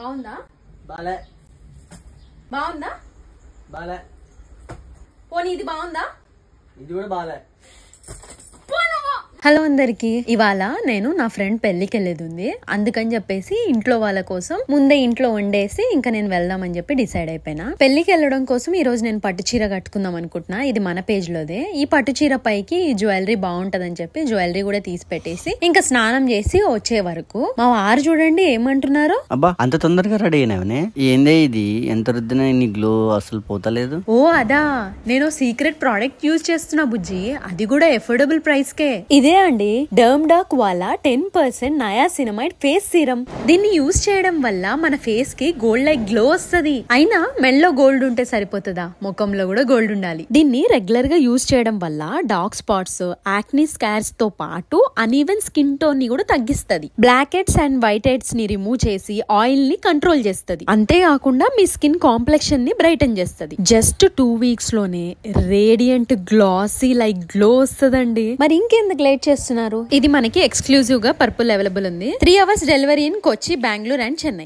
బాగుందా? బాలే. బాగుందా? బాలే. పోనీ ఇది బాగుందా? ఇది కూడా బాలే. హలో అందరికి, ఇవాళ నేను నా ఫ్రెండ్ పెళ్లికి వెళ్ళేది ఉంది. అందుకని చెప్పేసి ఇంట్లో వాళ్ళ కోసం ముందే ఇంట్లో వండేసి ఇంకా నేను వెళ్దామని చెప్పి డిసైడ్ అయిపోయినా. పెళ్లికి వెళ్ళడం కోసం ఈ రోజు నేను పట్టు చీర కట్టుకుందాం అనుకుంటున్నా. ఇది మన పేజ్ లోదే. ఈ పట్టు చీర పైకి జ్యువెలరీ బాగుంటదని చెప్పి జ్యువెలరీ కూడా తీసి పెట్టేసి ఇంకా స్నానం చేసి వచ్చే వరకు మా వారు చూడండి ఏమంటున్నారు. అబ్బా అంత తొందరగా రెడీ అయినావనే? ఏందే ఇది? ఎంత రుద్దినా నీ గ్లో అసలు పోతలేదు. ఓ అదా, నేను సీక్రెట్ ప్రోడక్ట్ యూజ్ చేస్తున్నా బుజ్జి, అది కూడా ఎఫోర్డబుల్ ప్రైస్ కే. ఇదే అండి డర్మ్డాక్ వాళ్ళ 10% నయాసినమైడ్ ఫేస్ సీరం. దీన్ని యూజ్ చేయడం వల్ల మన ఫేస్ కి గోల్డ్ లైక్ గ్లో వస్తుంది. అయినా మెల్లో గోల్డ్ ఉంటే సరిపోతుందా, ముఖంలో కూడా గోల్డ్ ఉండాలి. దీన్ని రెగ్యులర్ గా యూజ్ చేయడం వల్ల డార్క్ స్పాట్స్, యాక్నీ స్కార్స్ తో పాటు అన్ఈవెన్ స్కిన్ టోన్ ని కూడా తగ్గిస్తుంది. Blackheads and whiteheads ని రిమూవ్ చేసి ఆయిల్ ని కంట్రోల్ చేస్తుంది. అంతేకాకుండా మీ స్కిన్ కాంప్లెక్షన్ ని బ్రైటన్ చేస్తుంది. జస్ట్ 2 వీక్స్ లోనే రేడియంట్ గ్లాసీ లైక్ గ్లో వస్తుందండి. మరి ఇంకెందుకు లేట్ చేస్తున్నారు? ఇది మనకి ఎక్స్క్లూజివ్ గా పర్పుల్ అవైలబుల్ ఉంది. 3 hours delivery in Kochi, Bengaluru and Chennai.